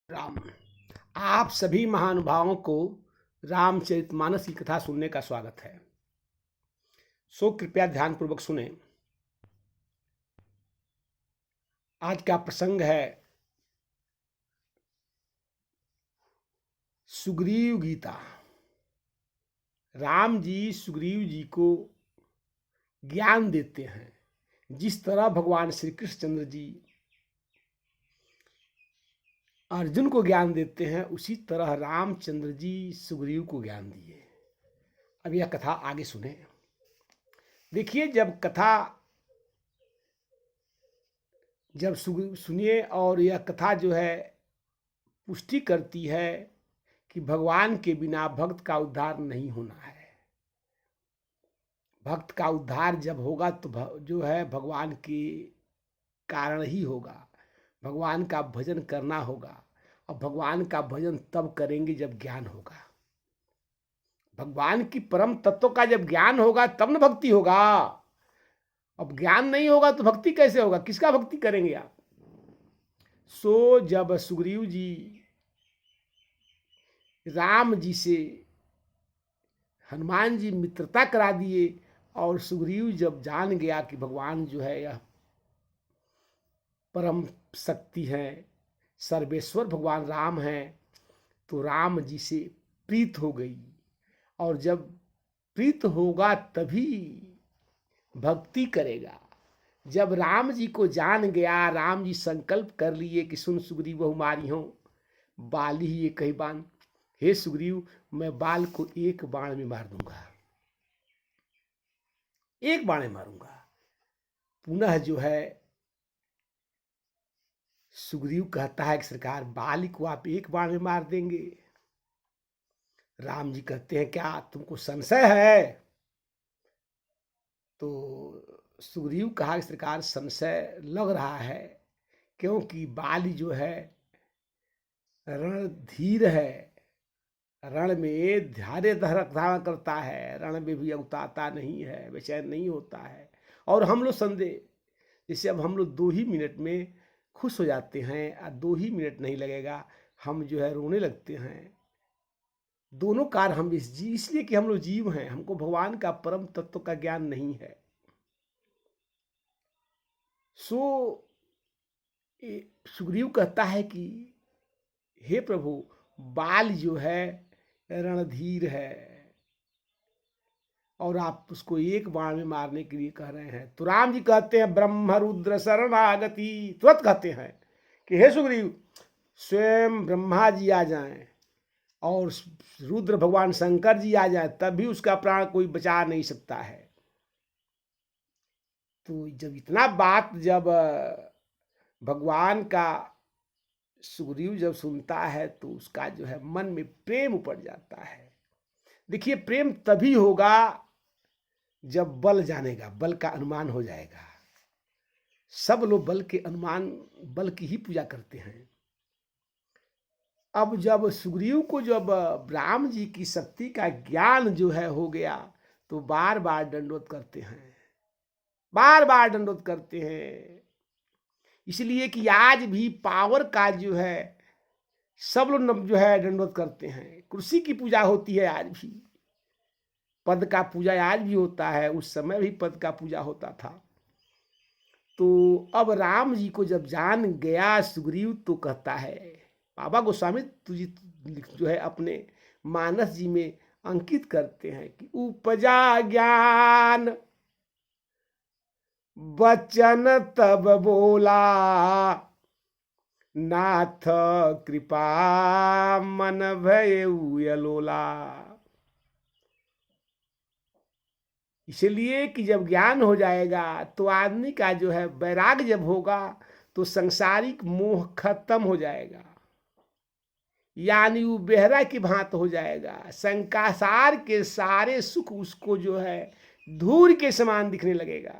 राम। आप सभी महानुभावों को रामचरितमानस की कथा सुनने का स्वागत है। सो कृपया ध्यानपूर्वक सुने। आज का प्रसंग है सुग्रीव गीता। राम जी सुग्रीव जी को ज्ञान देते हैं। जिस तरह भगवान श्री कृष्णचंद्र जी अर्जुन को ज्ञान देते हैं, उसी तरह रामचंद्र जी सुग्रीव को ज्ञान दिए। अब यह कथा आगे सुने। देखिए, जब सुनिए, और यह कथा जो है पुष्टि करती है कि भगवान के बिना भक्त का उद्धार नहीं होना है। भक्त का उद्धार जब होगा तो जो है भगवान के कारण ही होगा। भगवान का भजन करना होगा, और भगवान का भजन तब करेंगे जब ज्ञान होगा। भगवान की परम तत्व का जब ज्ञान होगा तब न भक्ति होगा। अब ज्ञान नहीं होगा तो भक्ति कैसे होगा? किसका भक्ति करेंगे आप? सो जब सुग्रीव जी राम जी से हनुमान जी मित्रता करा दिए, और सुग्रीव जब जान गया कि भगवान जो है यह परम शक्ति है, सर्वेश्वर भगवान राम हैं, तो राम जी से प्रीत हो गई। और जब प्रीत होगा तभी भक्ति करेगा। जब राम जी को जान गया, राम जी संकल्प कर लिए कि सुन सुग्रीव बहु मारी हो बाल ही ये कही बान। हे सुग्रीव, मैं बाल को एक बाण में मार दूंगा, एक बाण में मारूंगा। पुनः जो है सुग्रीव कहता है कि सरकार, बाल को आप एक बाण में मार देंगे? राम जी कहते हैं, क्या तुमको संशय है? तो सुग्रीव कहा कि सरकार, संशय लग रहा है, क्योंकि बाली जो है रणधीर है, रण में धैर्य धारण करता है, रण में भी उतारता नहीं है, बेचैन नहीं होता है। और हम लोग संदेह, जैसे अब हम लोग 2 ही मिनट में खुश हो जाते हैं, और 2 ही मिनट नहीं लगेगा हम जो है रोने लगते हैं। दोनों कार हम इसलिए कि हम लोग जीव हैं, हमको भगवान का परम तत्व का ज्ञान नहीं है। सो सुग्रीव कहता है कि हे प्रभु, बाल जो है रणधीर है, और आप उसको एक बाण में मारने के लिए कह रहे हैं। तो राम जी कहते हैं, ब्रह्म रुद्र शरणागति। तुरंत कहते हैं कि हे सुग्रीव, स्वयं ब्रह्मा जी आ जाएं और रुद्र भगवान शंकर जी आ जाए, तब भी उसका प्राण कोई बचा नहीं सकता है। तो जब इतना बात जब भगवान का सुग्रीव जब सुनता है, तो उसका जो है मन में प्रेम उपज जाता है। देखिए, प्रेम तभी होगा जब बल जानेगा, बल का अनुमान हो जाएगा। सब लोग बल के अनुमान, बल की ही पूजा करते हैं। अब जब सुग्रीव को जब राम जी की शक्ति का ज्ञान जो है हो गया, तो बार बार दंडवत करते हैं, बार बार दंडवत करते हैं। इसलिए कि आज भी पावर का जो है सब लोग जो है दंडवत करते हैं। कुर्सी की पूजा होती है आज भी, पद का पूजा आज भी होता है, उस समय भी पद का पूजा होता था। तो अब राम जी को जब जान गया सुग्रीव, तो कहता है, बाबा गोस्वामी तुझी जो है अपने मानस जी में अंकित करते हैं कि उपजा ज्ञान बचन तब बोला, नाथ कृपा मन भय लोला। इसलिए कि जब ज्ञान हो जाएगा तो आदमी का जो है वैराग्य जब होगा, तो संसारिक मोह खत्म हो जाएगा, यानी वो बेहरा की भांत हो जाएगा। संसार के सारे सुख उसको जो है धूल के समान दिखने लगेगा।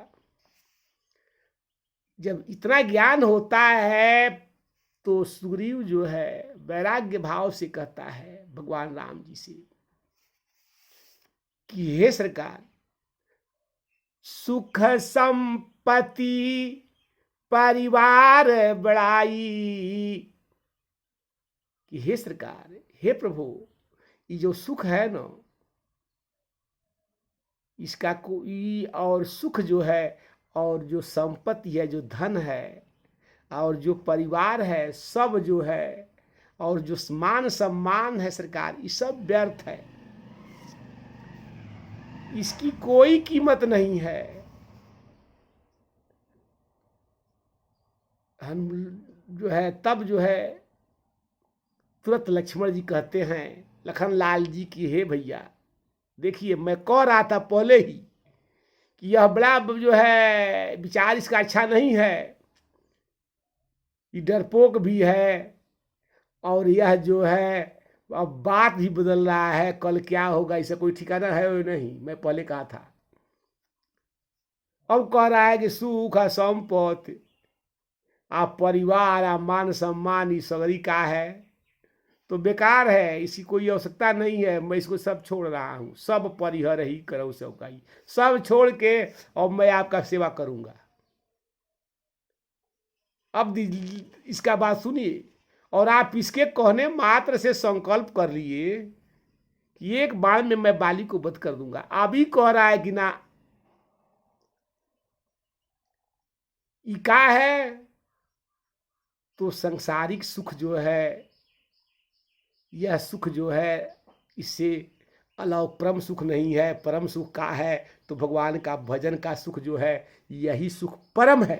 जब इतना ज्ञान होता है, तो सुग्रीव जो है वैराग्य भाव से कहता है भगवान राम जी से कि हे सरकार, सुख संपत्ति परिवार बड़ाई, कि हे सरकार, हे प्रभु, ये जो सुख है ना, इसका कोई और सुख जो है और जो संपत्ति है, जो धन है और जो परिवार है, सब जो है और जो मान सम्मान है सरकार, ये सब व्यर्थ है, इसकी कोई कीमत नहीं है। हम जो है तब जो है तुरंत लक्ष्मण जी कहते हैं लखन लाल जी की, हे भैया देखिए, मैं कह रहा था पहले ही कि यह बड़ा जो है विचार इसका अच्छा नहीं है, ये डरपोक भी है और यह जो है अब बात भी बदल रहा है, कल क्या होगा इससे कोई ठिकाना है और नहीं, मैं पहले कहा था। अब कह रहा है कि सुख संपत्ति आप परिवार आप मान सम्मान ये सगरी का है तो बेकार है, इसकी कोई आवश्यकता नहीं है, मैं इसको सब छोड़ रहा हूँ, सब परिहर ही करो सब का ही, सब छोड़ के और मैं आपका सेवा करूंगा। अब इसका बात सुनिए, और आप इसके कहने मात्र से संकल्प कर लिए कि एक बार में मैं बाली को वध कर दूंगा। अभी कह रहा है कि ना, ये क्या है, तो सांसारिक सुख जो है, यह सुख जो है इससे अलग परम सुख नहीं है। परम सुख का है तो भगवान का भजन का सुख जो है, यही सुख परम है।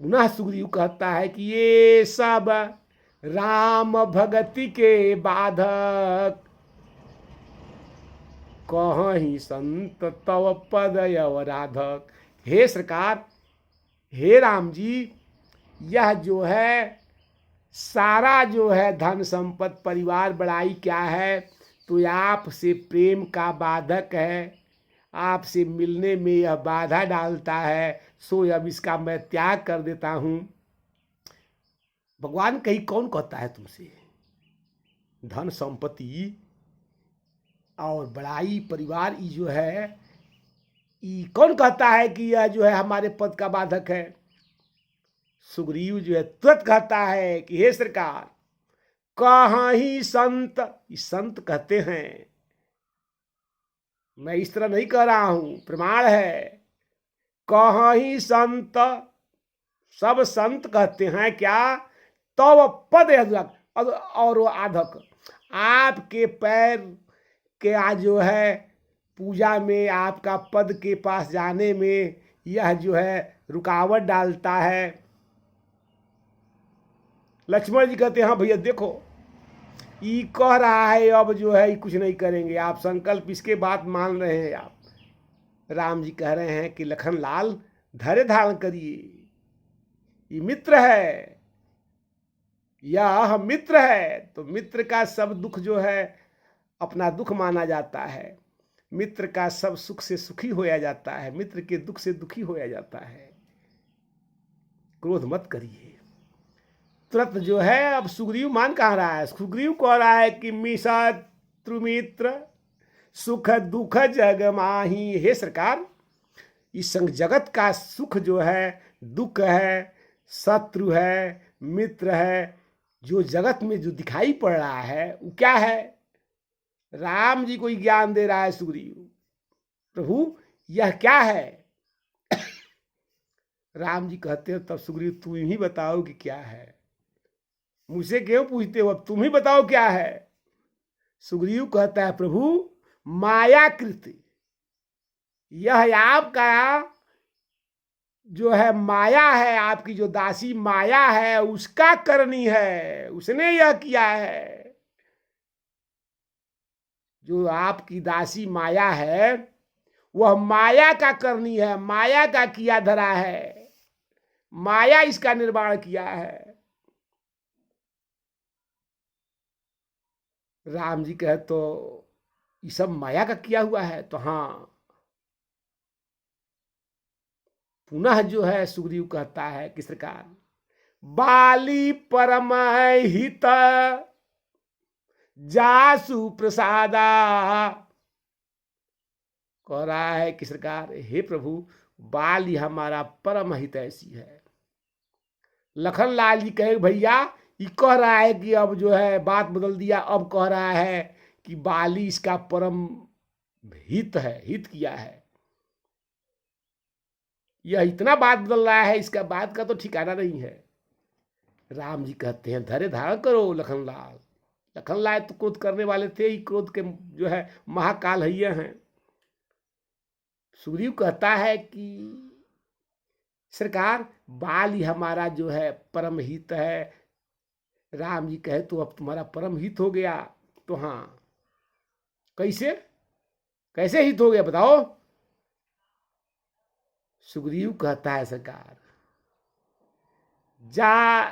पुनः सुग्रीव कहता है कि ये सब राम भगति के बाधक, कहीं संत तव पद अवराधक। हे सरकार, हे राम जी, यह जो है सारा जो है धन संपत्ति परिवार बड़ाई क्या है, तो आपसे प्रेम का बाधक है, आपसे मिलने में यह बाधा डालता है, सो अब इसका मैं त्याग कर देता हूं। भगवान कहीं कौन कहता है तुमसे धन संपत्ति और बड़ाई परिवार ये जो है, ये कौन कहता है कि यह जो है हमारे पद का बाधक है। सुग्रीव जो है तुरंत कहता है कि हे सरकार, कहाँ ही संत, ये संत कहते हैं, मैं इस तरह नहीं कह रहा हूं, प्रमाण है, कहाँ ही संत, सब संत कहते हैं क्या, तव पद और वो आधक, आपके पैर के आज जो है पूजा में आपका पद के पास जाने में यह जो है रुकावट डालता है। लक्ष्मण जी कहते हैं हाँ भैया देखो, ये कह रहा है अब जो है ये कुछ नहीं करेंगे, आप संकल्प इसके बात मान रहे हैं आप। राम जी कह रहे हैं कि लखन लाल धैर्य धारण करिए, ये मित्र है, यह मित्र है, तो मित्र का सब दुख जो है अपना दुख माना जाता है, मित्र का सब सुख से सुखी होया जाता है, मित्र के दुख से दुखी होया जाता है, क्रोध मत करिए। तुरंत जो है अब सुग्रीव मान कह रहा है, सुग्रीव कह रहा है कि मित्र सुख दुख जग माही। हे सरकार, इस संग जगत का सुख जो है, दुख है, शत्रु है, मित्र है, जो जगत में जो दिखाई पड़ रहा है वो क्या है। राम जी को ज्ञान दे रहा है सुग्रीव, प्रभु यह क्या है। राम जी कहते हो तब सुग्रीव तुम ही बताओ कि क्या है, मुझसे क्यों पूछते हो, अब तुम ही बताओ क्या है। सुग्रीव कहता है प्रभु मायाकृत, यह आपका जो है माया है, आपकी जो दासी माया है उसका करनी है, उसने यह किया है। जो आपकी दासी माया है वह माया का करनी है, माया का किया धरा है, माया इसका निर्माण किया है। राम जी कहे तो ये सब माया का किया हुआ है, तो हाँ। पुनः जो है सुग्रीव कहता है किस प्रकार, बाली परम हित जासु प्रसादा। कह रहा है किस प्रकार, हे प्रभु बाली हमारा परम हितैषी है, लखनलाल जी कहे भैया ये कह रहा है कि अब जो है बात बदल दिया, अब कह रहा है कि बाली इसका परम हित है, हित किया है। यह इतना बात बदल रहा है, इसका बात का तो ठिकाना नहीं है। राम जी कहते हैं धैर्य धारण करो लखनलाल। लखनलाल तो क्रोध करने वाले थे ही, क्रोध के जो है महाकाल है हैं। सुग्रीव कहता है कि सरकार बाल ही हमारा जो है परम हित है। राम जी कहे तो अब तुम्हारा परम हित हो गया। तो हाँ, कैसे कैसे हित हो गया बताओ। सुग्रीव कहता है सरकार जा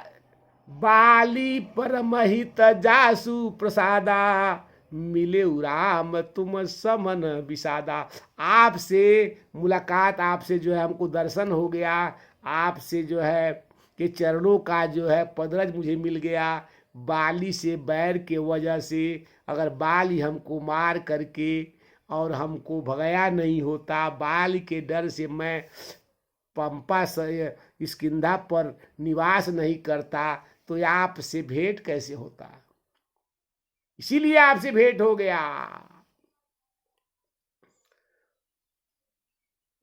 बाली परमहित जासु प्रसादा मिले राम तुम समन विषादा। आपसे मुलाकात, आपसे जो है हमको दर्शन हो गया, आपसे जो है के चरणों का जो है पदरज मुझे मिल गया। बाली से बैर के वजह से अगर बाली हमको मार करके और हमको भगाया नहीं होता, बाल के डर से मैं पंपा से किस्किंधा पर निवास नहीं करता, तो आपसे भेंट कैसे होता। इसीलिए आपसे भेंट हो गया।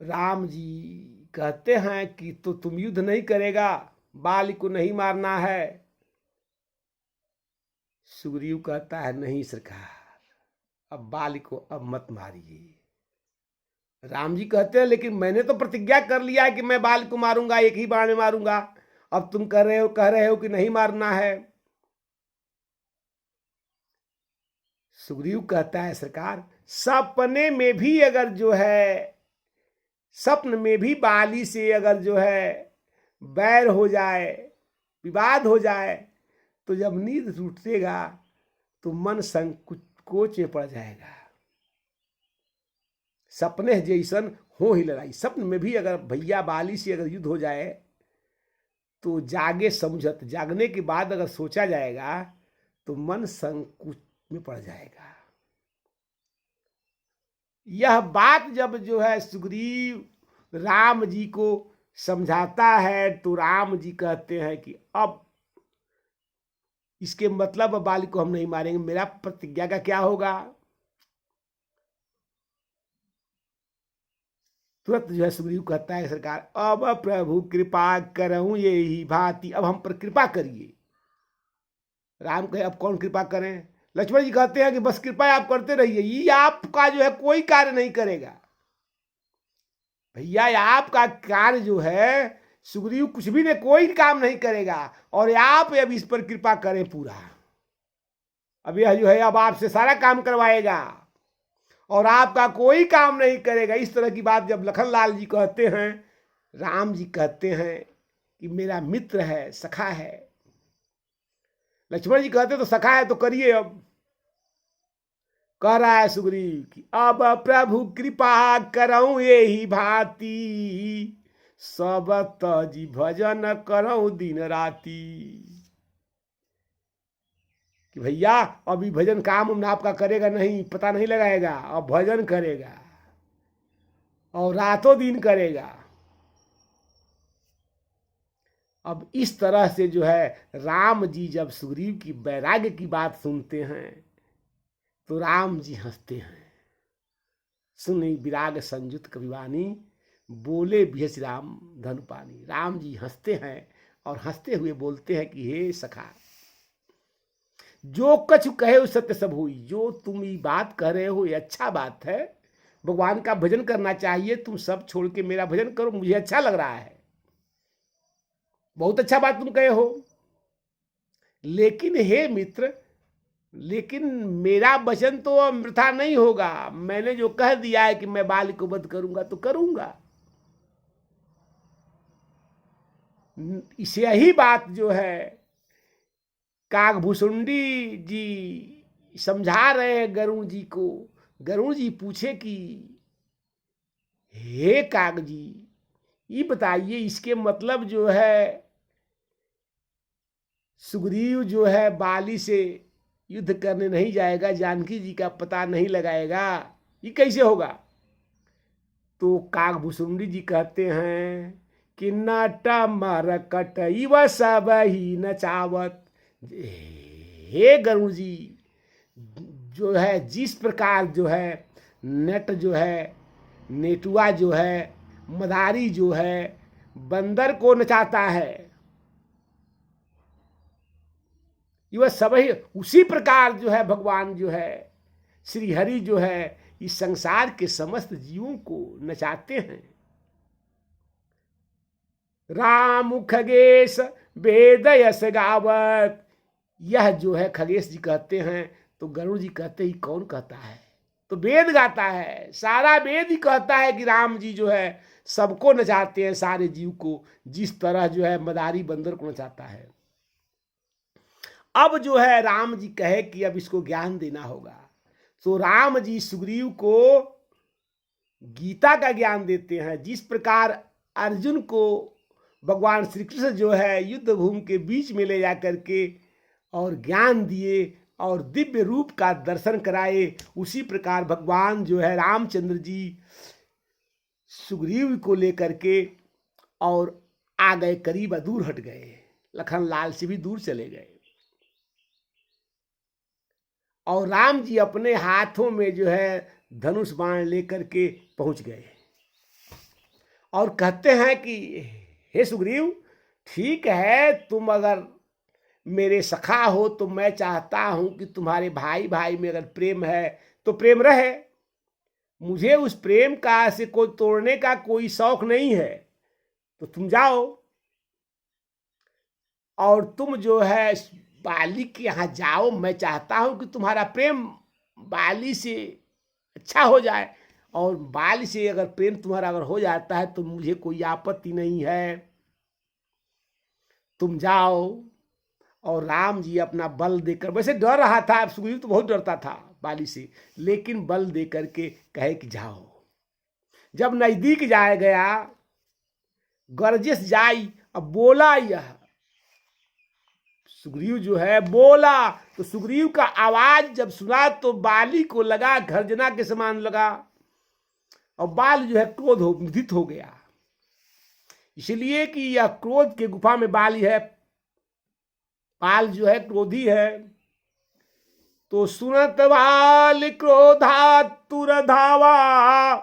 राम जी कहते हैं कि तो तुम युद्ध नहीं करेगा, बाली को नहीं मारना है। सुग्रीव कहता है नहीं सरकार, अब बाली को अब मत मारिए। राम जी कहते हैं लेकिन मैंने तो प्रतिज्ञा कर लिया है कि मैं बाली को मारूंगा, एक ही बाण में मारूंगा। अब तुम कह रहे हो कि नहीं मारना है। सुग्रीव कहता है सरकार सपने में भी अगर जो है, स्वप्न में भी बाली से अगर जो है बैर हो जाए, विवाद हो जाए, तो जब नींद टूटेगा तो मन संकोच में पड़ जाएगा। सपने जैसन हो ही लड़ाई। स्वप्न में भी अगर भैया बाली से अगर युद्ध हो जाए तो जागे समझत, जागने के बाद अगर सोचा जाएगा तो मन संकोच में पड़ जाएगा। यह बात जब जो है सुग्रीव राम जी को समझाता है तो राम जी कहते हैं कि अब इसके मतलब बाली को हम नहीं मारेंगे, मेरा प्रतिज्ञा का क्या होगा। तुरंत जो है सुग्रीव कहता है सरकार अब प्रभु कृपा करऊं ये ही भांति, अब हम पर कृपा करिए। राम कहे अब कौन कृपा करें। लक्ष्मण जी कहते हैं कि बस कृपा आप करते रहिए, ये आपका जो है कोई कार्य नहीं करेगा। भैया आपका कार्य जो है सुग्रीव कुछ भी नहीं, कोई काम नहीं करेगा, और आप अब इस पर कृपा करें पूरा। अब यह जो है अब आपसे सारा काम करवाएगा और आपका कोई काम नहीं करेगा। इस तरह की बात जब लखनलाल जी कहते हैं, राम जी कहते हैं कि मेरा मित्र है, सखा है। लक्ष्मण जी कहते तो सखा है तो करिए। अब कह रहा है सुग्रीव कि अब प्रभु कृपा करऊं ये ही भांति, सब तजी भजन करऊं दिन राती। कि भैया अभी भजन काम आपका करेगा नहीं, पता नहीं लगाएगा, अब भजन करेगा और रातों दिन करेगा। अब इस तरह से जो है राम जी जब सुग्रीव की वैराग्य की बात सुनते हैं तो राम जी हंसते हैं। सुनी विराग संयुत कविवानी, बोले बिहस राम धनु पानी। राम जी हंसते हैं और हंसते हुए बोलते हैं कि हे सखा, जो कछु कहे उस सत्य सब हुई। जो तुम ये बात कह रहे हो ये अच्छा बात है, भगवान का भजन करना चाहिए, तुम सब छोड़ के मेरा भजन करो, मुझे अच्छा लग रहा है, बहुत अच्छा बात तुम कहे हो। लेकिन हे मित्र, लेकिन मेरा वचन तो वृथा नहीं होगा। मैंने जो कह दिया है कि मैं बाली को वध करूंगा तो करूंगा। इसे यही बात जो है काकभूषुंडी जी समझा रहे हैं गरुण जी को। गरुण जी पूछे कि हे काक जी, ये बताइए इसके मतलब जो है सुग्रीव जो है बाली से युद्ध करने नहीं जाएगा, जानकी जी का पता नहीं लगाएगा, ये कैसे होगा। तो काकभूषुंडी जी कहते हैं कि नट मरकट इव सब ही नचावत। हे गरुड़ जी, जो है जिस प्रकार जो है नट जो है, नेटुआ जो है, मदारी जो है बंदर को नचाता है, वह सब ही उसी प्रकार जो है भगवान जो है श्री हरि जो है इस संसार के समस्त जीवों को नचाते हैं। राम खगेश वेद यस गावत, यह जो है खगेश जी कहते हैं, तो गरुड़ जी कहते ही कौन कहता है, तो वेद गाता है, सारा वेद ही कहता है कि राम जी जो है सबको नचाते हैं, सारे जीव को, जिस तरह जो है मदारी बंदर को नचाता है। अब जो है राम जी कहे कि अब इसको ज्ञान देना होगा, तो राम जी सुग्रीव को गीता का ज्ञान देते हैं। जिस प्रकार अर्जुन को भगवान श्री कृष्ण जो है युद्ध भूमि के बीच में ले जाकर के और ज्ञान दिए और दिव्य रूप का दर्शन कराए, उसी प्रकार भगवान जो है रामचंद्र जी सुग्रीव को लेकर के और आ गए, करीब दूर हट गए, लखन लाल से भी दूर चले गए, और राम जी अपने हाथों में जो है धनुष बाण लेकर के पहुंच गए और कहते हैं कि हे सुग्रीव, ठीक है, तुम अगर मेरे सखा हो तो मैं चाहता हूं कि तुम्हारे भाई भाई में अगर प्रेम है तो प्रेम रहे, मुझे उस प्रेम का से कोई तोड़ने का कोई शौक नहीं है, तो तुम जाओ और तुम जो है बाली के यहाँ जाओ, मैं चाहता हूं कि तुम्हारा प्रेम बाली से अच्छा हो जाए, और बाली से अगर प्रेम तुम्हारा अगर हो जाता है तो मुझे कोई आपत्ति नहीं है, तुम जाओ। और राम जी अपना बल देकर, वैसे डर रहा था, सुग्रीव तो बहुत डरता था बाली से, लेकिन बल देकर के कहे कि जाओ। जब नजदीक जाए गया, गरजेस जाई, अब बोला यह सुग्रीव जो है बोला, तो सुग्रीव का आवाज जब सुना तो बाली को लगा गर्जना के समान लगा, और बाल जो है क्रोधित हो गया, इसलिए कि यह क्रोध के गुफा में बाली है, बाल जो है क्रोधी है। तो सुनत बाल क्रोधा तुर धावा,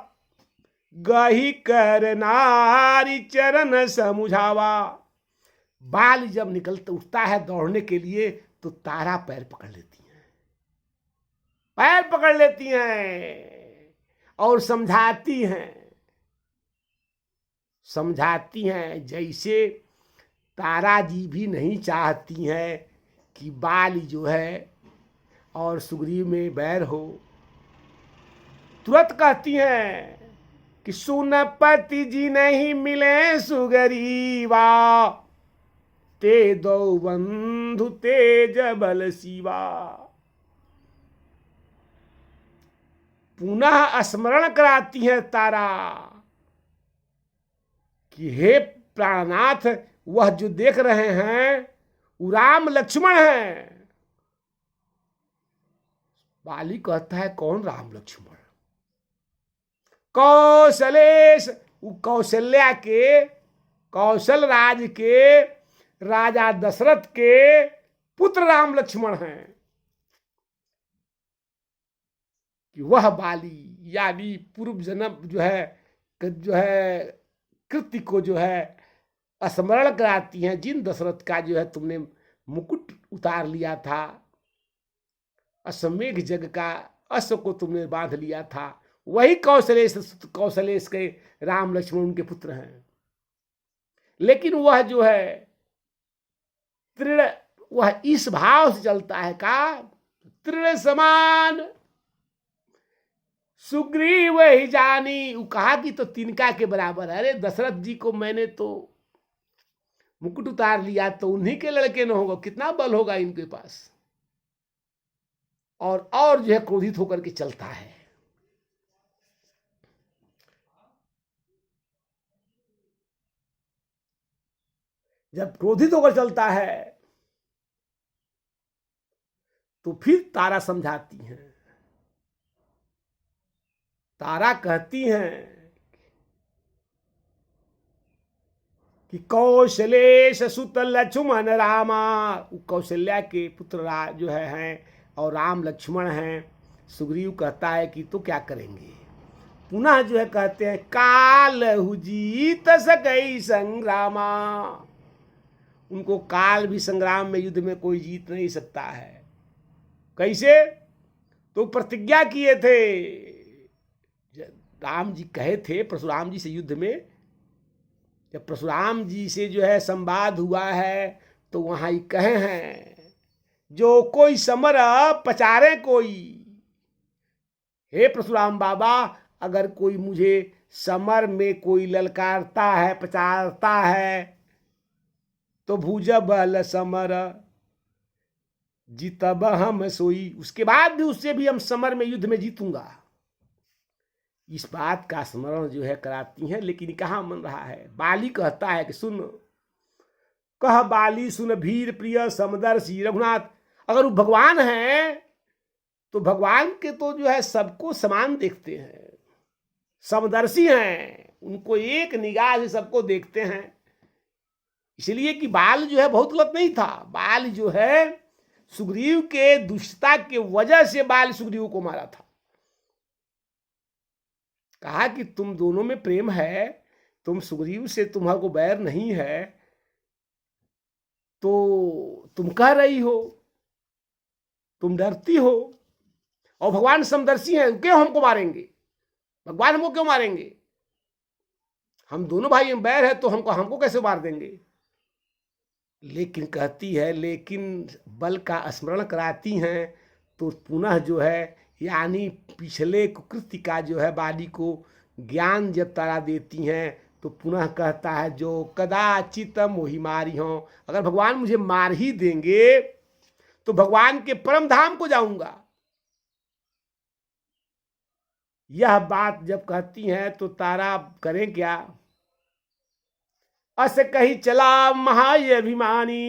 गही कर नारी चरण समुझावा। बाल जब निकलता उठता है दौड़ने के लिए तो तारा पैर पकड़ लेती है, पैर पकड़ लेती हैं और समझाती हैं जैसे तारा जी भी नहीं चाहती हैं कि बाल जो है और सुग्रीव में बैर हो। तुरंत कहती हैं कि सुनपति जी नहीं मिले सुग्रीवा, ते दो बंधु तेज बल शिवा। पुनः स्मरण कराती है तारा कि हे प्राणनाथ, वह जो देख रहे हैं वो राम लक्ष्मण हैं। बाली कहता है कौन राम लक्ष्मण? कौशलेश, कौशल्या के, कौशल राज के राजा दशरथ के पुत्र राम लक्ष्मण हैं। कि वह बाली यानी पूर्व जन्म जो है कृति को जो है स्मरण कराती हैं, जिन दशरथ का जो है तुमने मुकुट उतार लिया था, अश्वमेघ जग का अश्व को तुमने बांध लिया था, वही कौशलेश के राम लक्ष्मण उनके पुत्र हैं। लेकिन वह जो है तृण, वह इस भाव से चलता है का तृण समान सुग्रीव ही जानी। वो कहा कि तो तिनका के बराबर है, अरे दशरथ जी को मैंने तो मुकुट उतार लिया तो उन्हीं के लड़के न होगा, कितना बल होगा इनके पास। और जो है क्रोधित होकर के चलता है। जब क्रोधित होकर चलता है तो फिर तारा समझाती हैं, तारा कहती हैं कि कौशलेश सुत लक्ष्मण रामा, कौशल्या के पुत्र जो है हैं और राम लक्ष्मण हैं। सुग्रीव कहता है कि तो क्या करेंगे। पुनः जो है कहते हैं काल जीत सकई संग्रामा, उनको काल भी संग्राम में युद्ध में कोई जीत नहीं सकता है। कैसे, तो प्रतिज्ञा किए थे, राम जी कहे थे परशुराम जी से युद्ध में, जब परशुराम जी से जो है संवाद हुआ है तो वहां ही कहे हैं जो कोई समर पचारे कोई, हे परशुराम बाबा अगर कोई मुझे समर में कोई ललकारता है पचारता है तो भुज बल समर जीतब हम सोई, उसके बाद भी उससे भी हम समर में युद्ध में जीतूंगा। इस बात का स्मरण जो है कराती हैं, लेकिन कहाँ मन रहा है। बाली कहता है कि सुन, कह बाली सुन भीर प्रिय समदर्शी रघुनाथ, अगर वो भगवान हैं तो भगवान के तो जो है सबको समान देखते हैं, समदर्शी हैं, उनको एक निगाह से सबको देखते हैं। इसलिए कि बाल जो है बहुत गलत नहीं था। बाल जो है सुग्रीव के दुष्टता के वजह से बाल सुग्रीव को मारा था। कहा कि तुम दोनों में प्रेम है, तुम सुग्रीव से तुम्हारे को बैर नहीं है, तो तुम कह रही हो, तुम डरती हो, और भगवान समदर्शी हैं, क्यों हमको मारेंगे, भगवान हमको क्यों मारेंगे, हम दोनों भाई में बैर है तो हमको कैसे मार देंगे। लेकिन कहती है, लेकिन बल का स्मरण कराती हैं तो पुनः जो है यानी पिछले कुकृति का जो है बाली को ज्ञान जब तारा देती हैं तो पुनः कहता है जो कदाचित मोहि मारी हों, अगर भगवान मुझे मार ही देंगे तो भगवान के परम धाम को जाऊंगा। यह बात जब कहती हैं तो तारा करें क्या। अस कही चला महाअभिमानी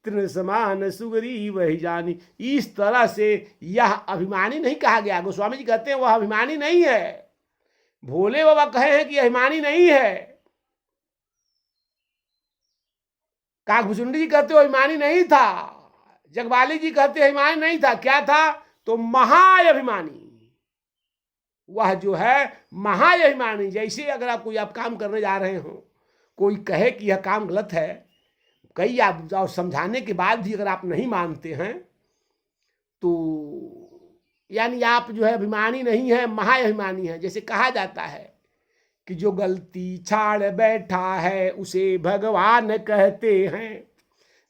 तृण समान सुग्रीव ही जानी, इस तरह से यह अभिमानी नहीं कहा गया। गोस्वामी जी कहते हैं वह अभिमानी नहीं है। भोले बाबा कहे हैं कि अभिमानी नहीं है, काकभुचुंडी जी कहते हो अभिमानी नहीं था, जगबाली जी कहते अभिमानी नहीं था, क्या था तो महाअभिमानी। वह जो है महाअभिमानी, जैसे अगर आप कोई आप काम करने जा रहे हो, कोई कहे कि यह काम गलत है, कई आप और समझाने के बाद भी अगर आप नहीं मानते हैं तो यानी आप जो है अभिमानी नहीं है, महाअभिमानी है। जैसे कहा जाता है कि जो गलती छाड़ बैठा है उसे भगवान कहते हैं,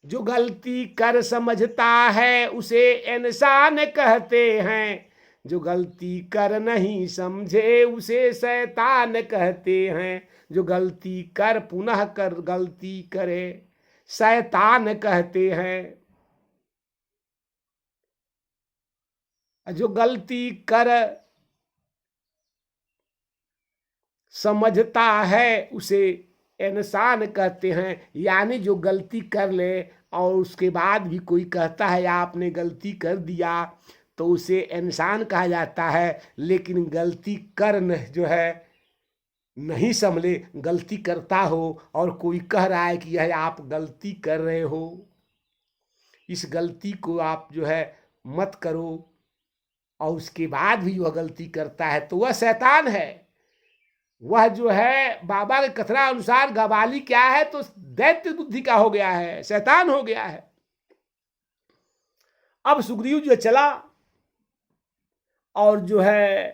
जो गलती कर समझता है उसे इंसान कहते हैं, जो गलती कर नहीं समझे उसे शैतान कहते हैं, जो गलती कर पुनः कर गलती करे शैतान कहते हैं, जो गलती कर समझता है उसे इंसान कहते हैं। यानी जो गलती कर ले और उसके बाद भी कोई कहता है आपने गलती कर दिया तो उसे इंसान कहा जाता है। लेकिन गलती कर जो है नहीं समझे, गलती करता हो और कोई कह रहा है कि यह आप गलती कर रहे हो, इस गलती को आप जो है मत करो, और उसके बाद भी वह गलती करता है तो वह शैतान है। वह जो है बाबा के कथना अनुसार गवाली क्या है तो दैत्य बुद्धि का हो गया है, शैतान हो गया है। अब सुग्रीव जो चला और जो है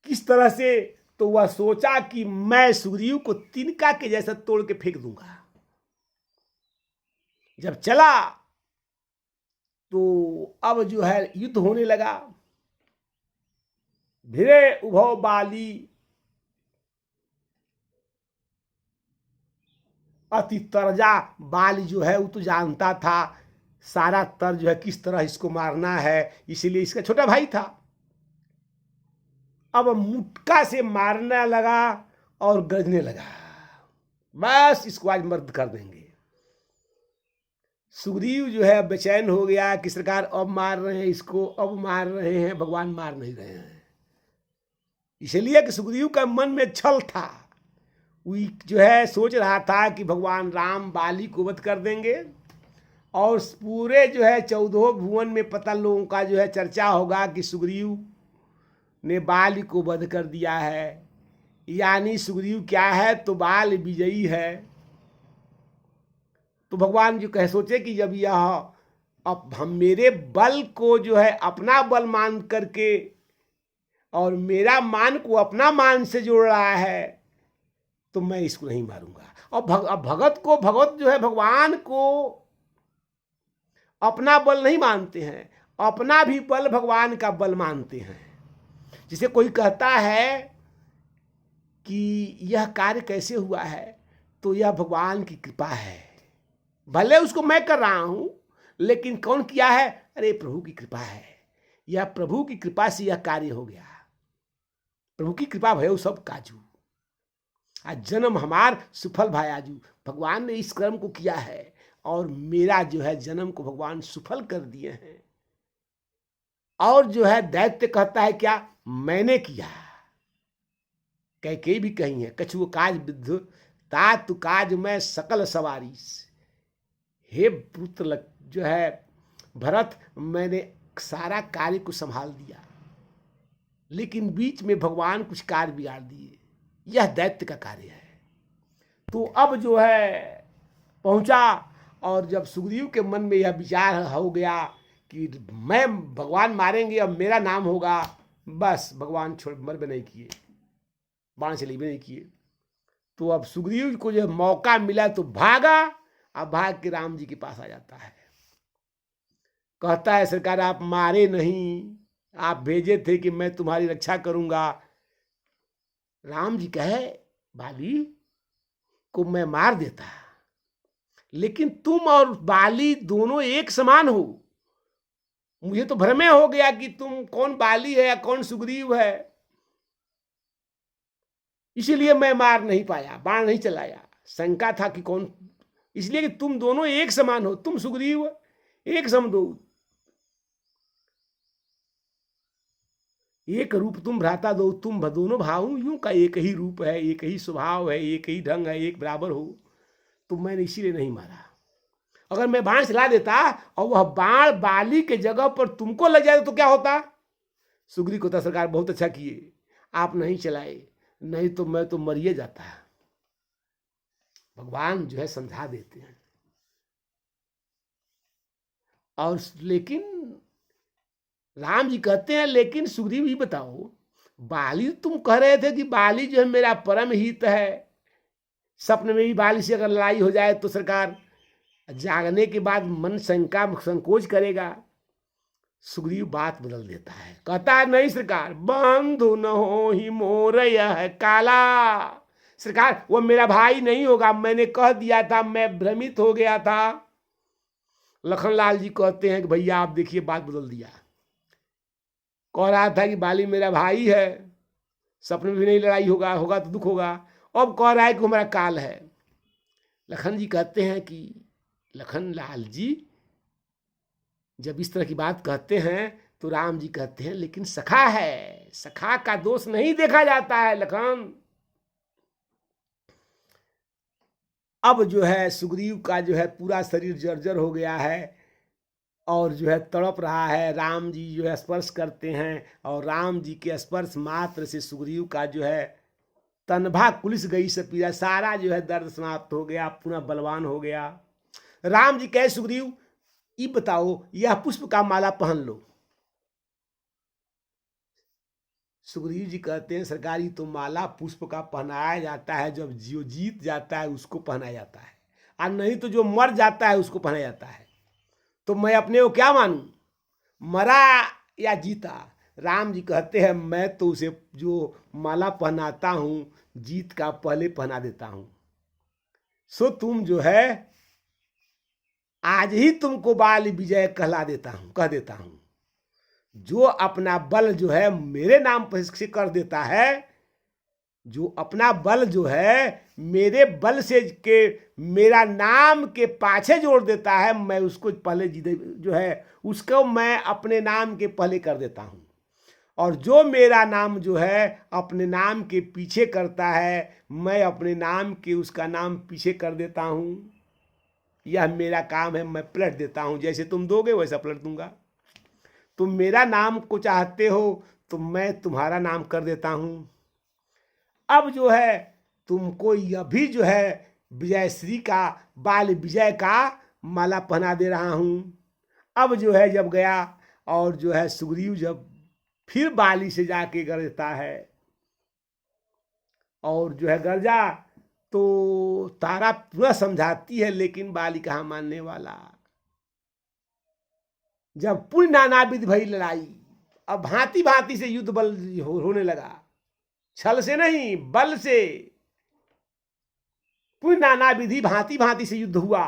किस तरह से, तो वह सोचा कि मैं सुग्रीव को तिनका के जैसा तोड़ के फेंक दूंगा। जब चला तो अब जो है युद्ध होने लगा। भिरे उभौ बाली अति तरजा, बाली जो है वो तो जानता था सारा तर जो है किस तरह इसको मारना है, इसीलिए इसका छोटा भाई था। अब मुटका से मारने लगा और गरजने लगा, बस इसको आज मर्द कर देंगे। सुग्रीव जो है बेचैन हो गया कि सरकार अब मार रहे हैं इसको, अब मार रहे हैं, भगवान मार नहीं रहे हैं। इसलिए कि सुग्रीव का मन में छल था, वही जो है सोच रहा था कि भगवान राम बाली को वध कर देंगे और पूरे जो है 14 भुवन में पता लोगों का जो है चर्चा होगा कि सुग्रीव ने बाली को वध कर दिया है, यानी सुग्रीव क्या है तो बाल विजयी है। तो भगवान जो कह सोचे कि जब यह अब हम मेरे बल को जो है अपना बल मान करके और मेरा मान को अपना मान से जोड़ रहा है तो मैं इसको नहीं मारूंगा। और भगत जो है भगवान को अपना बल नहीं मानते हैं, अपना भी बल भगवान का बल मानते हैं। जिसे कोई कहता है कि यह कार्य कैसे हुआ है तो यह भगवान की कृपा है, भले उसको मैं कर रहा हूं लेकिन कौन किया है, अरे प्रभु की कृपा है, यह प्रभु की कृपा से यह कार्य हो गया। प्रभु की कृपा भयो सब काजू, आज जन्म हमार सुफल भायाजू। भगवान ने इस कर्म को किया है और मेरा जो है जन्म को भगवान सुफल कर दिए हैं। और जो है दैत्य कहता है क्या, मैंने किया। कई भी कही है, कछु काज विद्ध तातु काज मैं सकल सवारी। हे पुत्र जो है भरत, मैंने सारा कार्य को संभाल दिया लेकिन बीच में भगवान कुछ कार्य बिगाड़ दिए, यह दैत्य का कार्य है। तो अब जो है पहुंचा और जब सुग्रीव के मन में यह विचार हो गया कि मैं भगवान मारेंगे अब मेरा नाम होगा, बस भगवान छोड़ मर भी नहीं किए, बाण चली भी नहीं किए। तो अब सुग्रीव को जब मौका मिला तो भागा, अब भाग के राम जी के पास आ जाता है। कहता है सरकार आप मारे नहीं, आप भेजे थे कि मैं तुम्हारी रक्षा करूंगा। राम जी कहे बाली को मैं मार देता लेकिन तुम और बाली दोनों एक समान हो। मुझे तो भ्रम हो गया कि तुम कौन बाली है या कौन सुग्रीव है, इसीलिए मैं मार नहीं पाया, बाण नहीं चलाया। शंका था कि कौन, इसलिए कि तुम दोनों एक समान हो, तुम सुग्रीव एक सम दो, एक रूप तुम भ्राता दो, तुम दोनों भाऊ यूं का एक ही रूप है, एक ही स्वभाव है, एक ही ढंग है, एक बराबर हो। तो मैंने इसीलिए नहीं मारा। अगर मैं बाण चला देता और वह बाण बाली के जगह पर तुमको लग जाए तो क्या होता। सुग्रीव को तो सरकार बहुत अच्छा किए, आप नहीं चलाए, नहीं तो मैं तो मरिए जाता। भगवान जो है समझा देते हैं। और लेकिन राम जी कहते हैं लेकिन सुग्रीव जी बताओ, बाली तुम कह रहे थे कि बाली जो है मेरा परम हित है, सपने में भी बाली से अगर लड़ाई हो जाए तो सरकार जागने के बाद मन शंका संकोच करेगा। सुग्रीव बात बदल देता है, कहता है नहीं सरकार, बंधु न हो ही मोर यह काला। सरकार वो मेरा भाई नहीं होगा, मैंने कह दिया था, मैं भ्रमित हो गया था। लखनलाल जी कहते हैं कि भैया आप देखिए बात बदल दिया, कह रहा था कि बाली मेरा भाई है, सपने में भी नहीं लड़ाई होगा, होगा तो दुख होगा, अब कह रहा है कि हमारा काल है। लखन जी कहते हैं कि लखनलाल जी जब इस तरह की बात कहते हैं तो राम जी कहते हैं लेकिन सखा है, सखा का दोष नहीं देखा जाता है लखन। अब जो है सुग्रीव का जो है पूरा शरीर जर्जर हो गया है और जो है तड़प रहा है। राम जी जो है स्पर्श करते हैं और राम जी के स्पर्श मात्र से सुग्रीव का जो है तनभा कुलिस गई से पीड़ा, सारा जो है दर्द समाप्त हो गया, पूरा बलवान हो गया। राम जी कहे सुग्रीव ये बताओ यह पुष्प का माला पहन लो। सुग्रीव जी कहते हैं सरकार ये तो माला पुष्प का पहनाया जाता है, जब जो जीत जाता है उसको पहनाया जाता है, और नहीं तो जो मर जाता है उसको पहनाया जाता है। तो मैं अपने को क्या मानूं, मरा या जीता। राम जी कहते हैं मैं तो उसे जो माला पहनाता हूं जीत का पहले पहना देता हूं। सो तुम जो है आज ही तुमको बाल विजय कहला देता हूं, कह देता हूं। जो अपना बल जो है मेरे नाम पर से कर देता है, जो अपना बल जो है मेरे बल से के मेरा नाम के पाछे जोड़ देता है, मैं उसको पहले जो है उसको मैं अपने नाम के पहले कर देता हूं। और जो मेरा नाम जो है अपने नाम के पीछे करता है, मैं अपने नाम के उसका नाम पीछे कर देता हूं। यह मेरा काम है, मैं पलट देता हूं। जैसे तुम दोगे वैसा पलट दूंगा। तुम मेरा नाम को चाहते हो तो मैं तुम्हारा नाम कर देता हूं। अब जो है तुमको यह भी जो है विजयश्री का, बाल विजय का माला पहना दे रहा हूं। अब जो है जब गया और जो है सुग्रीव जब फिर बाली से जाके गरजता है और जो है गरजा तो तारा पूरा समझाती है, लेकिन बाली कहाँ मानने वाला। जब पुण्य नानाविध भई लड़ाई, अब भांति भांति से युद्ध बल होने लगा, छल से नहीं बल से। पुण्य नाना विधि भांति भांति से युद्ध हुआ,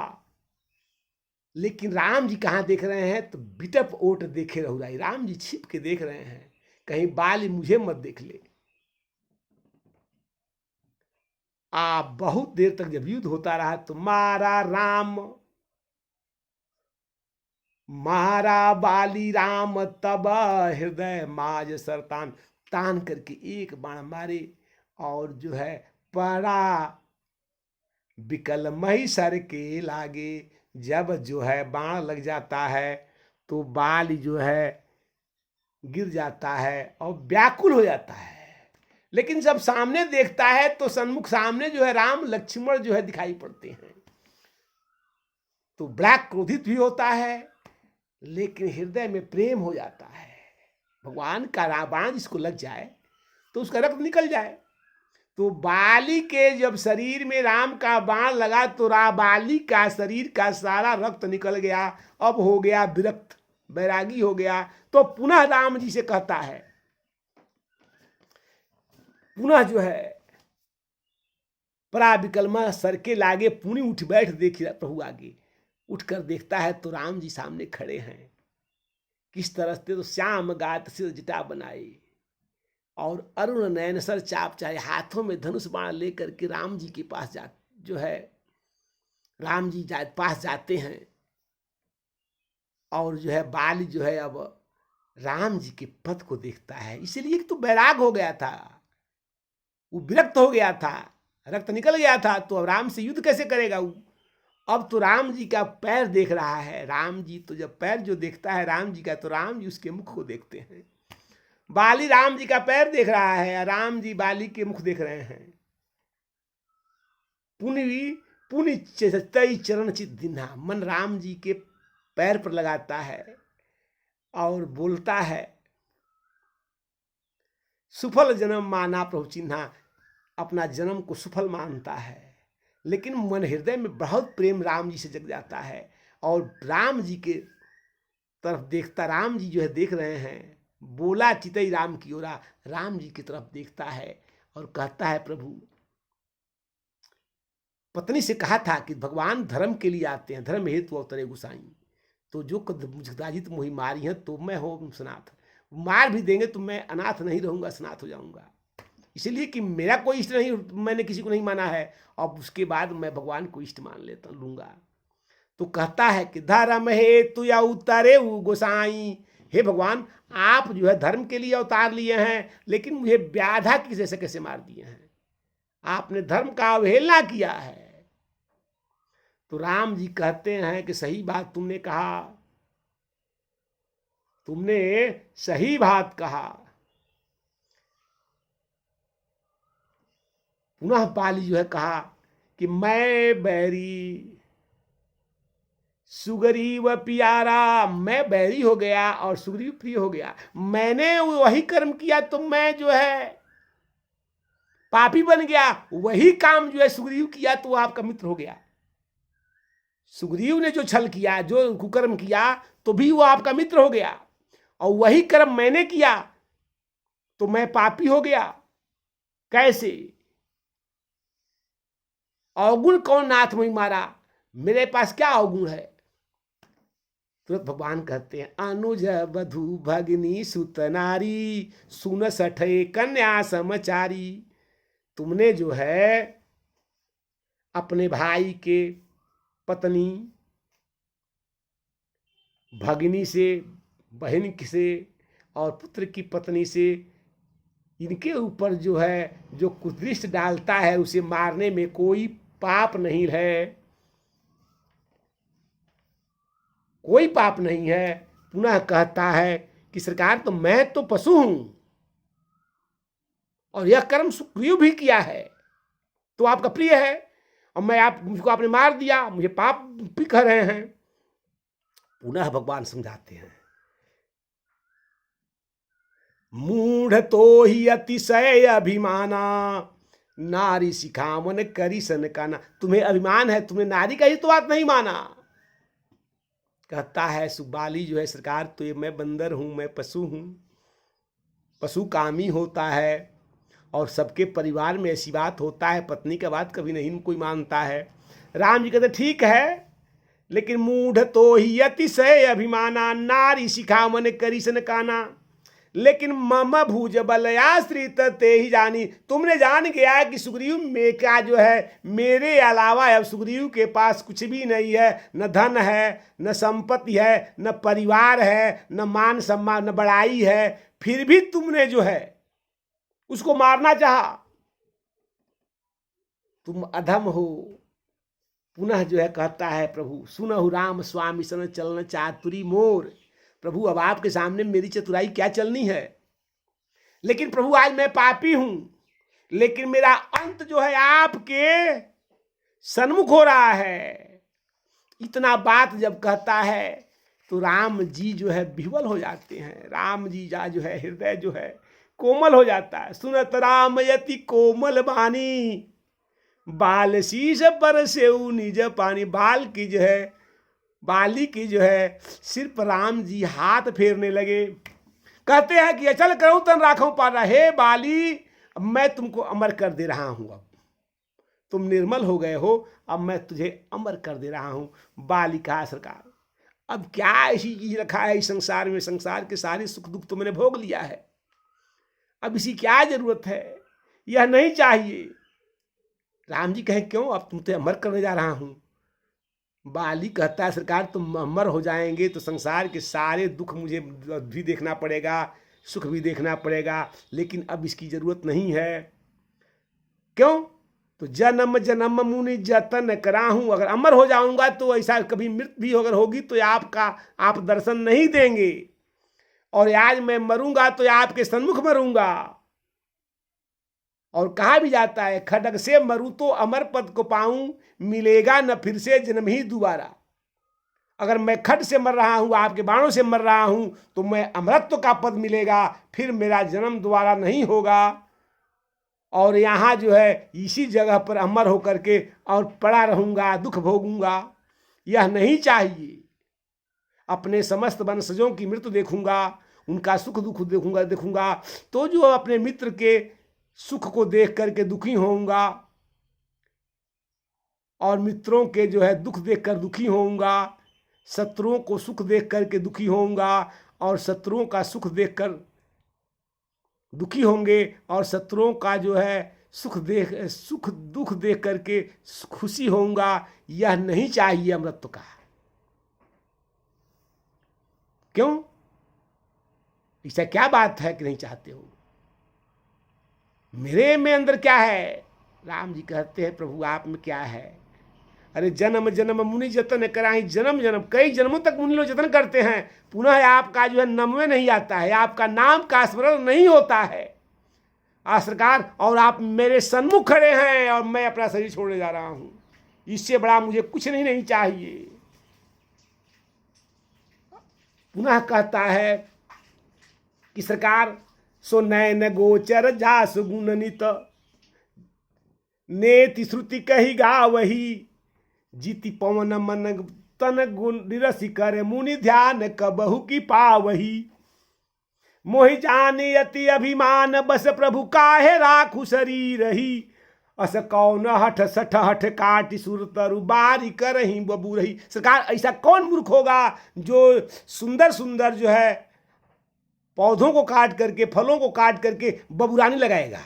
लेकिन राम जी कहाँ देख रहे हैं, तो बिटप ओट देखे रहुराई। राम जी छिप के देख रहे हैं, कहीं बाली मुझे मत देख ले। बहुत देर तक जब युद्ध होता रहा तो मारा राम, मारा बाली राम, तब हृदय माज सरतान। तान करके एक बाण मारे और जो है पड़ा विकल मही सर के लागे। जब जो है बाण लग जाता है तो बाली जो है गिर जाता है और व्याकुल हो जाता है। लेकिन जब सामने देखता है तो सन्मुख सामने जो है राम लक्ष्मण जो है दिखाई पड़ते हैं, तो बड़ा क्रोधित भी होता है, लेकिन हृदय में प्रेम हो जाता है। भगवान का रावण जिसको लग जाए तो उसका रक्त निकल जाए। तो बाली के जब शरीर में राम का बाण लगा तो बाली का शरीर का सारा रक्त निकल गया। अब हो गया विरक्त, बैरागी हो गया। तो पुनः राम जी से कहता है, पुनः जो है परा विकलमा सर के लागे, पुनि उठ बैठ देख प्रभु आगे। उठकर देखता है तो राम जी सामने खड़े हैं। किस तरह से, तो श्याम गात सिर जटा बनाए और अरुण नयन सर चाप चाहे, हाथों में धनुष बाण लेकर के राम जी के पास जो है राम जी पास जाते हैं। और जो है बाली जो है अब राम जी के पद को देखता है, इसलिए तो बैराग हो गया था, वो विरक्त हो गया था, रक्त निकल गया था। तो अब राम से युद्ध कैसे करेगा वो? अब तो राम जी का पैर देख रहा है। राम जी तो जब पैर जो देखता है राम जी का, तो राम जी उसके मुख को देखते हैं। बाली राम जी का पैर देख रहा है, राम जी बाली के मुख देख रहे हैं। पुनि चरण चित दिन्हा, मन राम जी के पैर पर लगाता है और बोलता है, सुफल जन्म माना प्रभु चिन्हा। अपना जन्म को सुफल मानता है, लेकिन मन हृदय में बहुत प्रेम राम जी से जग जाता है और राम जी के तरफ देखता। राम जी जो है देख रहे हैं, बोला चितई राम की ओरा, राम जी की तरफ देखता है और कहता है, प्रभु पत्नी से कहा था कि भगवान धर्म के लिए आते हैं, धर्म हेतु अवतरे गुसाई। तो जो मुझदाजित मोहि मारी है तो मैं हो सनाथ, मार भी देंगे तो मैं अनाथ नहीं रहूंगा, सनाथ हो जाऊंगा। इसलिए कि मेरा कोई इष्ट नहीं, मैंने किसी को नहीं माना है, अब उसके बाद मैं भगवान को इष्ट मान लेता लूंगा। तो कहता है कि धर्म हेतु या उतारे गोसाई, हे भगवान आप जो है धर्म के लिए अवतार लिए हैं, लेकिन मुझे व्याधा की जैसे कैसे मार दिए हैं, आपने धर्म का अवहेलना किया है। तो राम जी कहते हैं कि सही बात तुमने कहा, तुमने सही बात कहा। पुनः बाली जो है कहा कि मैं बैरी सुग्रीव प्यारा, मैं बैरी हो गया और सुग्रीव प्रिय हो गया। मैंने वही कर्म किया तो मैं जो है पापी बन गया, वही काम जो है सुग्रीव किया तो आपका मित्र हो गया। सुग्रीव ने जो छल किया, जो कुकर्म किया, तो भी वो आपका मित्र हो गया, और वही कर्म मैंने किया तो मैं पापी हो गया। कैसे? अवगुण कौन नाथ मुझे मारा, मेरे पास क्या अवगुण है? तुरंत भगवान कहते हैं, अनुज बधु भगनी सुत नारी, सुन सठे कन्या समचारी। तुमने जो है अपने भाई के पत्नी, भगिनी से, बहन से और पुत्र की पत्नी से इनके ऊपर जो है जो कुदृष्ट डालता है उसे मारने में कोई पाप नहीं है, कोई पाप नहीं है। पुनः कहता है कि सरकार तो मैं तो पशु हूं और यह कर्म सुग्रीव भी किया है तो आपका प्रिय है और मुझको आपने मार दिया, मुझे पाप भी कह रहे हैं। पुनः भगवान समझाते हैं, मूढ़ तो ही अतिशय अभिमाना नारी सिखामन करी सन काना। तुम्हें अभिमान है, तुमने नारी का ही तो बात नहीं माना। कहता है सुबाली जो है सरकार तो ये मैं बंदर हूं, मैं पशु हूं, पशु कामी होता है और सबके परिवार में ऐसी बात होता है, पत्नी का बात कभी नहीं कोई मानता है। राम जी कहते ठीक है, लेकिन मूढ़ तो ही अतिशय अभिमाना नारी सिखामन करी सन काना, लेकिन मम भुज बलयाश्रित ते ही जानी। तुमने जान गया कि सुग्रीव में का जो है मेरे अलावा अब सुग्रीव के पास कुछ भी नहीं है, न धन है, न संपत्ति है, न परिवार है, न मान सम्मान, न बड़ाई है, फिर भी तुमने जो है उसको मारना चाहा। तुम अधम हो। पुनः जो है कहता है प्रभु सुनहु राम स्वामी सन चलन चातुरी मोर। प्रभु अब आपके सामने मेरी चतुराई क्या चलनी है, लेकिन प्रभु आज मैं पापी हूं, लेकिन मेरा अंत जो है आपके सन्मुख हो रहा है। इतना बात जब कहता है तो राम जी जो है विह्वल हो जाते हैं। राम जी जा जो है हृदय जो है कोमल हो जाता है। सुनत राम यति कोमल बानी बाल शीश पर से निज पानी। बाली की जो है सिर पर राम जी हाथ फेरने लगे। कहते हैं कि अचल करूं तन राखूं पारा। हे बाली मैं तुमको अमर कर दे रहा हूं, अब तुम निर्मल हो गए हो, अब मैं तुझे अमर कर दे रहा हूं। बाली कहा सरकार अब क्या ऐसी चीज रखा है इस संसार में, संसार के सारे सुख दुख तो मैंने भोग लिया है, अब इसी क्या जरूरत है, यह नहीं चाहिए। राम जी कहे क्यों, अब तुमसे अमर करने जा रहा हूं। बाली कहता है सरकार तुम अमर हो जाएंगे तो संसार के सारे दुख मुझे भी देखना पड़ेगा, सुख भी देखना पड़ेगा, लेकिन अब इसकी जरूरत नहीं है। क्यों, तो जन्म जन्म मुनि जतन कराहूं। अगर अमर हो जाऊंगा तो ऐसा कभी मृत्यु भी अगर होगी तो आप दर्शन नहीं देंगे, और आज मैं मरूंगा तो आपके सन्मुख मरूंगा। और कहा भी जाता है खड्ग से मरूं तो अमर पद को पाऊं, मिलेगा न फिर से जन्म ही दोबारा। अगर मैं खड्ग से मर रहा हूं, आपके बाणों से मर रहा हूं, तो मैं अमरत्व का पद मिलेगा, फिर मेरा जन्म दोबारा नहीं होगा। और यहाँ जो है इसी जगह पर अमर होकर के और पड़ा रहूंगा, दुख भोगूंगा, यह नहीं चाहिए। अपने समस्त वंशजों की मृत्यु देखूंगा, उनका सुख दुख देखूंगा तो जो अपने मित्र के सुख को देख करके दुखी होऊंगा, और मित्रों के जो है दुख देखकर दुखी होऊंगा, शत्रुओं को सुख देख करके दुखी होऊंगा, और शत्रुओं का सुख देखकर दुखी होंगे, और शत्रुओं का जो है सुख दुख देख करके खुशी होऊंगा। यह नहीं चाहिए अमृत का। क्यों, ऐसा क्या बात है कि नहीं चाहते हो, मेरे में अंदर क्या है। राम जी कहते हैं प्रभु आप में क्या है। अरे जन्म जन्म मुनि जतन कराई, जन्म जन्म कई जन्मों तक मुनि लोग जतन करते हैं, पुनः आपका जो है नमवे नहीं आता है, आपका नाम का स्मरण नहीं होता है सरकार, और आप मेरे सन्मुख खड़े हैं और मैं अपना शरीर छोड़ने जा रहा हूं, इससे बड़ा मुझे कुछ नहीं चाहिए। पुनः कहता है कि सरकार सो नयन गोचर जासु गुण नित, नेति श्रुति कही गावही, जीति पवन मन तन गुण निरसी कर, मुनि ध्यान कबहु की पावही। मोहि जाने अति अभिमान बस, प्रभु काहे राखु शरीर ही, अस कौन हठ सठ हठ काटि सुर तरु, बारी करही बबू रही। सरकार ऐसा कौन मूर्ख होगा जो सुंदर सुंदर जो है पौधों को काट करके, फलों को काट करके बबुरानी लगाएगा,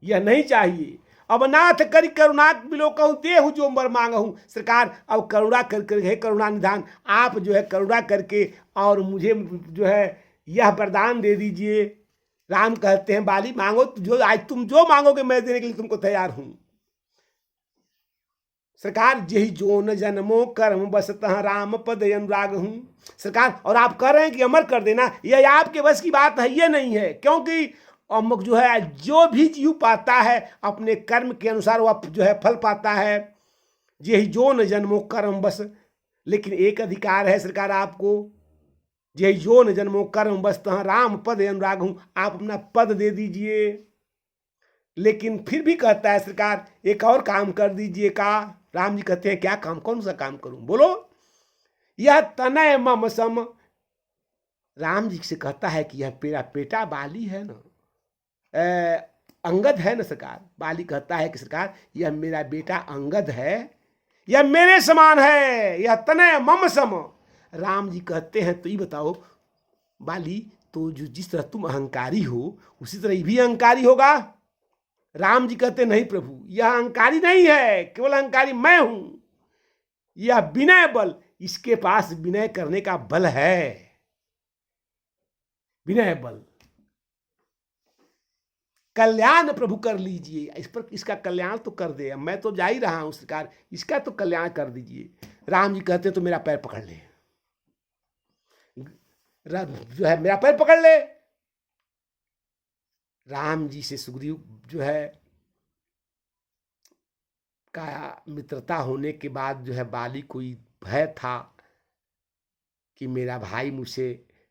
यह नहीं चाहिए। अब नाथ करी करुणा बिलो कहूँ देहु जो मर मांगहूँ। सरकार अब करुणा कर हे करुणा निधान, आप जो है करुणा करके और मुझे जो है यह वरदान दे दीजिए। राम कहते हैं बाली मांगो, जो आज तुम जो मांगोगे मैं देने के लिए तुमको तैयार हूं। सरकार यही जो न जन्मो कर्म बसतः राम पद अनुराग हूं। सरकार और आप कह रहे हैं कि अमर कर देना, यह आपके बस की बात है, ये नहीं है। क्योंकि अमुक जो है, जो भी जीव पाता है अपने कर्म के अनुसार वह जो है फल पाता है। यही जो न जन्मो कर्म बस, लेकिन एक अधिकार है सरकार आपको, यही जो न जन्मो कर्म बस तहाँ राम पद अनुराग हूं। आप अपना पद दे दीजिए। लेकिन फिर भी कहता है सरकार एक और काम कर दीजिए का। राम जी कहते हैं क्या काम, कौन सा काम करूं, बोलो। यह तनय मम सम, राम जी से कहता है कि यह मेरा बेटा बाली है ना, अंगद है ना सरकार। बाली कहता है कि सरकार यह मेरा बेटा अंगद है, यह मेरे समान है, यह तनय मम सम। राम जी कहते हैं तो ये बताओ बाली, तो जो जिस तरह तुम अहंकारी हो उसी तरह ये भी अहंकारी होगा। राम जी कहते नहीं प्रभु, यह अहंकारी नहीं है, केवल अहंकारी मैं हूं। यह विनय बल, इसके पास विनय करने का बल है, विनय बल। कल्याण प्रभु कर लीजिए, इस पर इसका कल्याण तो कर दे, मैं तो जा ही रहा हूं सरकार, इसका तो कल्याण कर दीजिए। राम जी कहते तो मेरा पैर पकड़ ले, जो है मेरा पैर पकड़ ले। राम जी से सुग्रीव जो है का मित्रता होने के बाद जो है बाली कोई भय था कि मेरा भाई मुझसे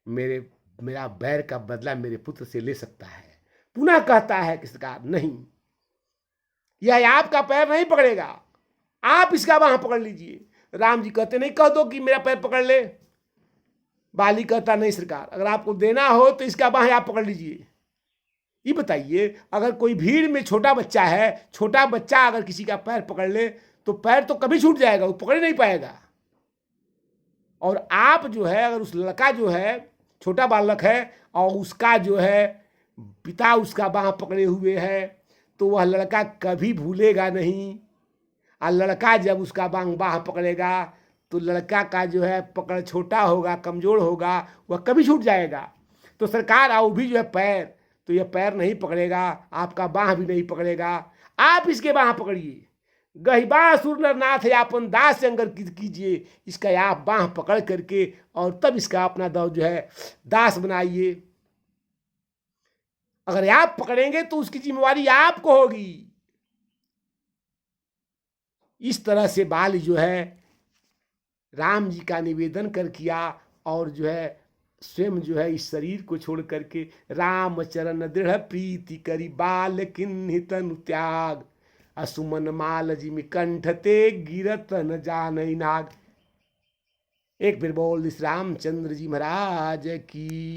मेरा बैर का बदला मेरे पुत्र से ले सकता है। पुनः कहता है कि सरकार नहीं, यह आपका पैर नहीं पकड़ेगा, आप इसका बाह पकड़ लीजिए। राम जी कहते नहीं, कह दो कि मेरा पैर पकड़ ले। बाली कहता नहीं सरकार, अगर आपको देना हो तो इसका बाह आप पकड़ लीजिए। ये बताइए, अगर कोई भीड़ में छोटा बच्चा है, छोटा बच्चा अगर किसी का पैर पकड़ ले तो पैर तो कभी छूट जाएगा, वो पकड़ नहीं पाएगा। और आप जो है, अगर उस लड़का जो है छोटा बालक है और उसका जो है पिता उसका बाह पकड़े हुए है, तो वह लड़का कभी भूलेगा नहीं। और लड़का जब उसका बाह पकड़ेगा तो लड़का का जो है पकड़ छोटा होगा, कमजोर होगा, वह कभी छूट जाएगा। तो सरकार आओ भी जो है पैर, तो यह पैर नहीं पकड़ेगा, आपका बाह भी नहीं पकड़ेगा, आप इसके बाह पकड़िए। गहिबा सुर नरनाथ यापन दास अंगर कीजिए, इसका आप बाह पकड़ करके और तब इसका अपना जो है दास बनाइए। अगर आप पकड़ेंगे तो उसकी जिम्मेवारी आपको होगी। इस तरह से बाल जो है राम जी का निवेदन कर किया और जो है स्वयं जो है इस शरीर को छोड़ करके राम चरण दृढ़ प्रीति करी बाल किन्हि तनु त्याग, असुमन माल जिमि कंठते गिरत न जानई नाग। एक फिर बोल रामचंद्र जी महाराज की।